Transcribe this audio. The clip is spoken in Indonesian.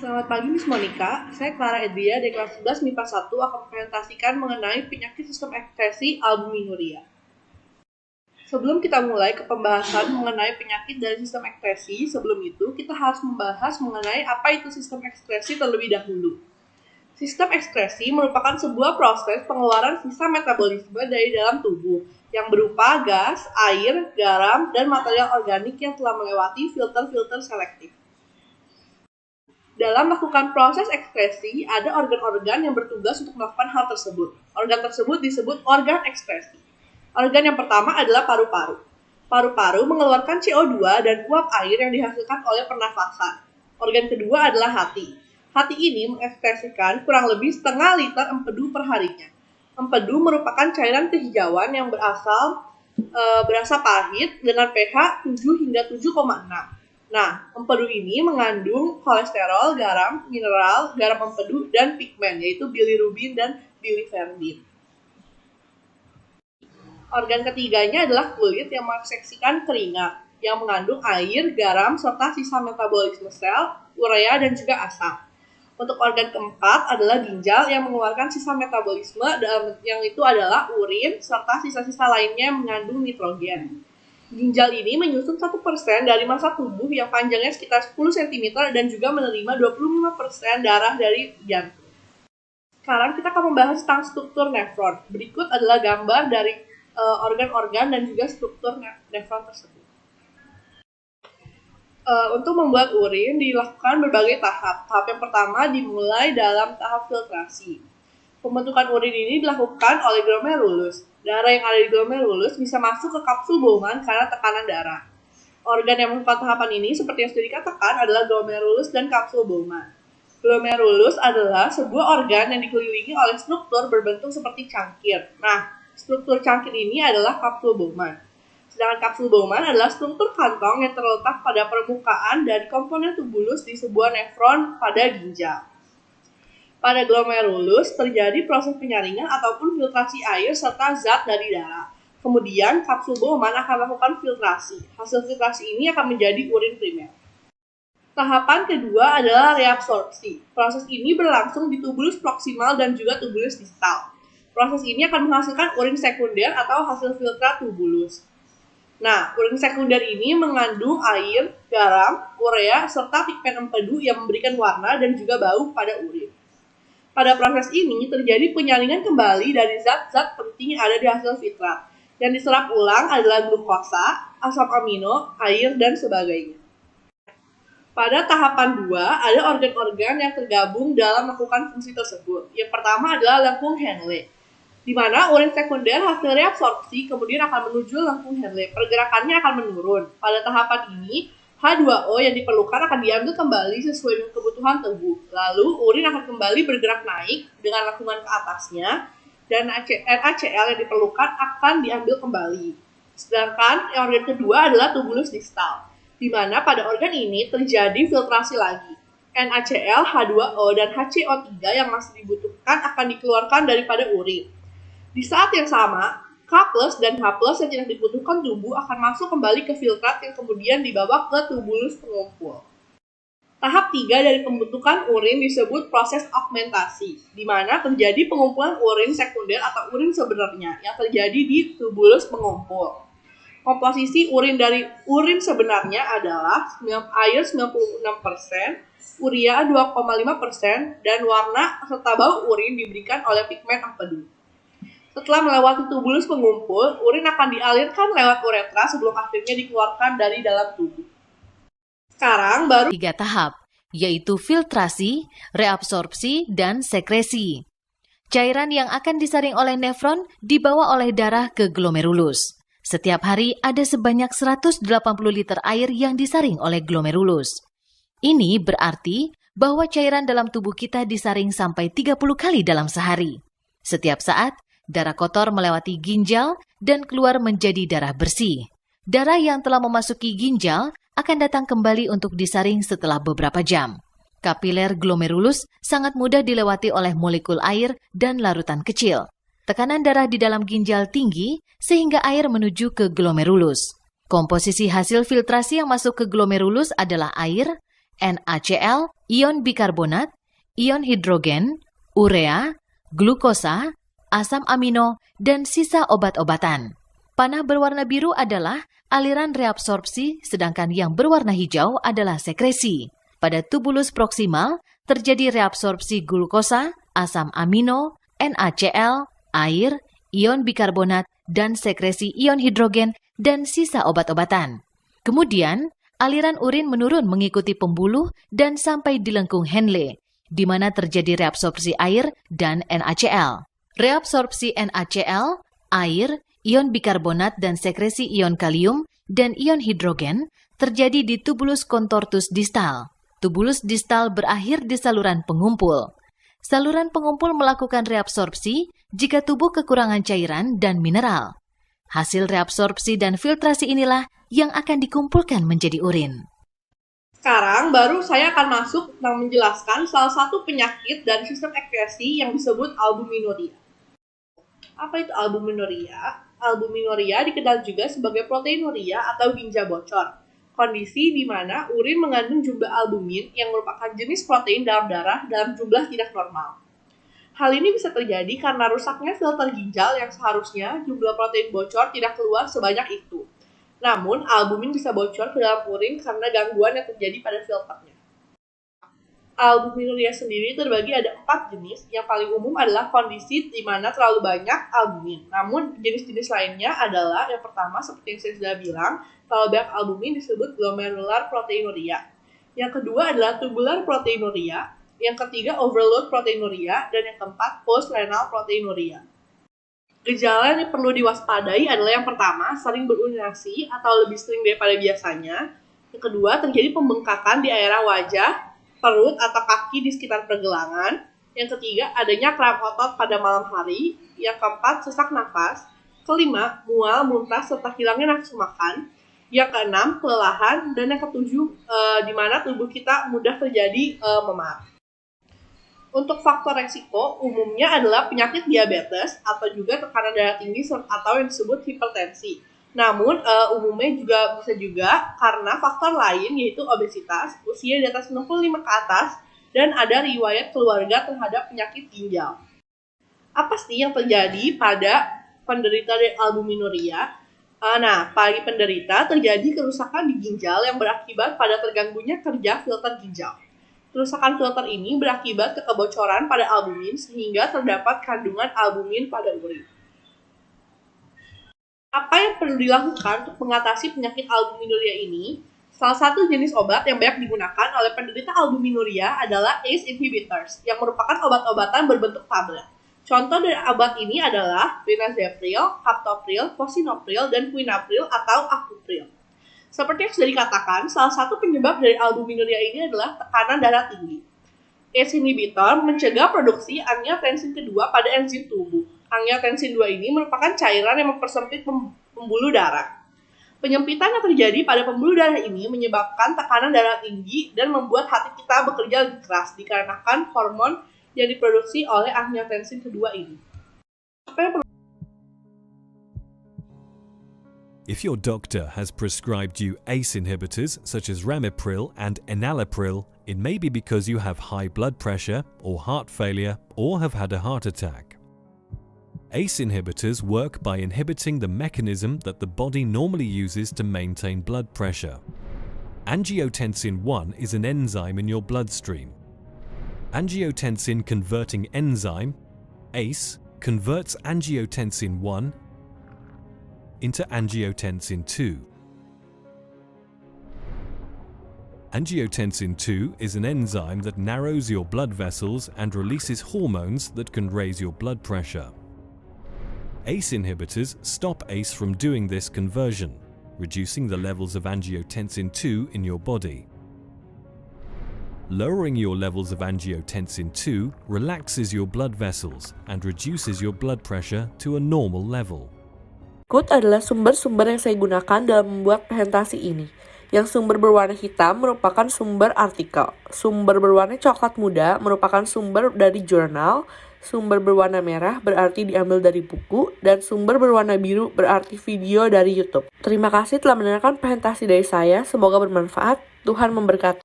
Selamat pagi Miss Monica, saya Clara Edria dari kelas 11 MIPA 1 akan mempresentasikan mengenai penyakit sistem ekskresi albuminuria. Sebelum kita mulai ke pembahasan mengenai penyakit dari sistem ekskresi, sebelum itu kita harus membahas mengenai apa itu sistem ekskresi terlebih dahulu. Sistem ekskresi merupakan sebuah proses pengeluaran sisa metabolisme dari dalam tubuh yang berupa gas, air, garam, dan material organik yang telah melewati filter-filter selektif. Dalam melakukan proses ekskresi, ada organ-organ yang bertugas untuk melakukan hal tersebut. Organ tersebut disebut organ ekskresi. Organ yang pertama adalah paru-paru. Paru-paru mengeluarkan CO2 dan uap air yang dihasilkan oleh pernafasan. Organ kedua adalah hati. Hati ini mengekskresikan kurang lebih setengah liter empedu per harinya. Empedu merupakan cairan kehijauan yang berasa pahit dengan pH 7 hingga 7,6. Nah, empedu ini mengandung kolesterol, garam, mineral, garam empedu, dan pigmen, yaitu bilirubin dan biliverdin. Organ ketiganya adalah kulit yang mengekskresikan keringat, yang mengandung air, garam, serta sisa metabolisme sel, urea, dan juga asam. Untuk organ keempat adalah ginjal yang mengeluarkan sisa metabolisme, yang itu adalah urin, serta sisa-sisa lainnya yang mengandung nitrogen. Ginjal ini menyusun 1% dari massa tubuh yang panjangnya sekitar 10 cm dan juga menerima 25% darah dari jantung. Sekarang kita akan membahas tentang struktur nefron. Berikut adalah gambar dari organ-organ dan juga struktur nefron tersebut. Untuk membuat urin dilakukan berbagai tahap. Tahap yang pertama dimulai dalam tahap filtrasi. Pembentukan urin ini dilakukan oleh glomerulus. Darah yang ada di glomerulus bisa masuk ke kapsul Bowman karena tekanan darah. Organ yang melakukan tahapan ini seperti yang sudah dikatakan adalah glomerulus dan kapsul Bowman. Glomerulus adalah sebuah organ yang dikelilingi oleh struktur berbentuk seperti cangkir. Nah, struktur cangkir ini adalah kapsul Bowman. Sedangkan kapsul Bowman adalah struktur kantong yang terletak pada permukaan dari komponen tubulus di sebuah nefron pada ginjal. Pada glomerulus terjadi proses penyaringan ataupun filtrasi air serta zat dari darah. Kemudian kapsul Bowman akan melakukan filtrasi. Hasil filtrasi ini akan menjadi urin primer. Tahapan kedua adalah reabsorpsi. Proses ini berlangsung di tubulus proksimal dan juga tubulus distal. Proses ini akan menghasilkan urin sekunder atau hasil filtrat tubulus. Nah, urin sekunder ini mengandung air, garam, urea, serta pigmen empedu yang memberikan warna dan juga bau pada urin. Pada proses ini terjadi penyaringan kembali dari zat-zat penting yang ada di hasil filtrat. Yang diserap ulang adalah glukosa, asam amino, air, dan sebagainya. Pada tahapan 2, ada organ-organ yang tergabung dalam melakukan fungsi tersebut. Yang pertama adalah lengkung Henle, di mana urin sekunder hasil reabsorpsi kemudian akan menuju lengkung Henle. Pergerakannya akan menurun. Pada tahapan ini, H2O yang diperlukan akan diambil kembali sesuai dengan kebutuhan tubuh. Lalu, urin akan kembali bergerak naik dengan lengkungan ke atasnya, dan NaCl yang diperlukan akan diambil kembali. Sedangkan organ kedua adalah tubulus distal, di mana pada organ ini terjadi filtrasi lagi. NaCl, H2O, dan HCO3 yang masih dibutuhkan akan dikeluarkan daripada urin. Di saat yang sama, K+ dan H+ yang tidak dibutuhkan tubuh akan masuk kembali ke filtrat yang kemudian dibawa ke tubulus pengumpul. Tahap 3 dari pembentukan urin disebut proses augmentasi, di mana terjadi pengumpulan urin sekunder atau urin sebenarnya yang terjadi di tubulus pengumpul. Komposisi urin dari urin sebenarnya adalah air 96%, urea 2,5%, dan warna serta bau urin diberikan oleh pigmen empedu. Setelah melewati tubulus pengumpul, urin akan dialirkan lewat uretra sebelum akhirnya dikeluarkan dari dalam tubuh. Sekarang baru 3 tahap, yaitu filtrasi, reabsorpsi, dan sekresi. Cairan yang akan disaring oleh nefron dibawa oleh darah ke glomerulus. Setiap hari ada sebanyak 180 liter air yang disaring oleh glomerulus. Ini berarti bahwa cairan dalam tubuh kita disaring sampai 30 kali dalam sehari. Setiap saat, darah kotor melewati ginjal dan keluar menjadi darah bersih. Darah yang telah memasuki ginjal akan datang kembali untuk disaring setelah beberapa jam. Kapiler glomerulus sangat mudah dilewati oleh molekul air dan larutan kecil. Tekanan darah di dalam ginjal tinggi sehingga air menuju ke glomerulus. Komposisi hasil filtrasi yang masuk ke glomerulus adalah air, NaCl, ion bikarbonat, ion hidrogen, urea, glukosa, asam amino, dan sisa obat-obatan. Panah berwarna biru adalah aliran reabsorpsi, sedangkan yang berwarna hijau adalah sekresi. Pada tubulus proksimal, terjadi reabsorpsi glukosa, asam amino, NaCl, air, ion bikarbonat, dan sekresi ion hidrogen dan sisa obat-obatan. Kemudian, aliran urin menurun mengikuti pembuluh dan sampai di lengkung Henle, di mana terjadi reabsorpsi air dan NaCl. Reabsorpsi NaCl, air, ion bikarbonat dan sekresi ion kalium dan ion hidrogen terjadi di tubulus contortus distal. Tubulus distal berakhir di saluran pengumpul. Saluran pengumpul melakukan reabsorpsi jika tubuh kekurangan cairan dan mineral. Hasil reabsorpsi dan filtrasi inilah yang akan dikumpulkan menjadi urin. Sekarang baru saya akan masuk tentang menjelaskan salah satu penyakit dan sistem ekskresi yang disebut albuminuria. Apa itu albuminuria? Albuminuria dikenal juga sebagai proteinuria atau ginjal bocor. Kondisi di mana urin mengandung jumlah albumin yang merupakan jenis protein dalam darah dalam jumlah tidak normal. Hal ini bisa terjadi karena rusaknya filter ginjal yang seharusnya jumlah protein bocor tidak keluar sebanyak itu. Namun, albumin bisa bocor ke dalam urin karena gangguan yang terjadi pada filternya. Albuminuria sendiri terbagi ada 4 jenis. Yang paling umum adalah kondisi di mana terlalu banyak albumin. Namun, jenis-jenis lainnya adalah yang pertama, seperti yang saya sudah bilang, terlalu banyak albumin disebut glomerular proteinuria. Yang kedua adalah tubular proteinuria. Yang ketiga, overload proteinuria. Dan yang keempat, post-renal proteinuria. Gejala yang perlu diwaspadai adalah yang pertama, sering berurinasi atau lebih sering daripada biasanya. Yang kedua, terjadi pembengkakan di area wajah, perut atau kaki di sekitar pergelangan. Yang ketiga, adanya kramp otot pada malam hari. Yang keempat, sesak nafas. Kelima, mual, muntah, serta hilangnya nafsu makan. Yang keenam, kelelahan. Dan yang ketujuh, di mana tubuh kita mudah terjadi memar. Untuk faktor resiko, umumnya adalah penyakit diabetes atau juga tekanan darah tinggi atau yang disebut hipertensi. Namun, umumnya bisa juga karena faktor lain yaitu obesitas, usia di atas 65 ke atas, dan ada riwayat keluarga terhadap penyakit ginjal. Apa sih yang terjadi pada penderita dari albuminuria? Bagi penderita terjadi kerusakan di ginjal yang berakibat pada terganggunya kerja filter ginjal. Kerusakan filter ini berakibat ke kebocoran pada albumin sehingga terdapat kandungan albumin pada urin. Apa yang perlu dilakukan untuk mengatasi penyakit albuminuria ini? Salah satu jenis obat yang banyak digunakan oleh penderita albuminuria adalah ACE inhibitors, yang merupakan obat-obatan berbentuk tablet. Contoh dari obat ini adalah benazepril, captopril, fosinopril, dan quinapril atau akupril. Seperti yang sudah dikatakan, salah satu penyebab dari albuminuria ini adalah tekanan darah tinggi. ACE inhibitor mencegah produksi angiotensin kedua pada enzim tubuh. Angiotensin 2 ini merupakan cairan yang mempersempit pembuluh darah. Penyempitan yang terjadi pada pembuluh darah ini menyebabkan tekanan darah tinggi dan membuat hati kita bekerja lebih keras dikarenakan hormon yang diproduksi oleh angiotensin kedua ini. If your doctor has prescribed you ACE inhibitors such as ramipril and enalapril, it may be because you have high blood pressure or heart failure or have had a heart attack. ACE inhibitors work by inhibiting the mechanism that the body normally uses to maintain blood pressure. Angiotensin 1 is an enzyme in your bloodstream. Angiotensin converting enzyme, ACE, converts angiotensin 1 into angiotensin 2. Angiotensin 2 is an enzyme that narrows your blood vessels and releases hormones that can raise your blood pressure. ACE inhibitors stop ACE from doing this conversion, reducing the levels of angiotensin 2 in your body. Lowering your levels of angiotensin 2 relaxes your blood vessels and reduces your blood pressure to a normal level. Berikut adalah sumber-sumber yang saya gunakan dalam membuat presentasi ini. Yang sumber berwarna hitam merupakan sumber artikel. Sumber berwarna coklat muda merupakan sumber dari jurnal. Sumber berwarna merah berarti diambil dari buku. Dan sumber berwarna biru berarti video dari YouTube. Terima kasih telah mendengarkan presentasi dari saya. Semoga bermanfaat. Tuhan memberkati.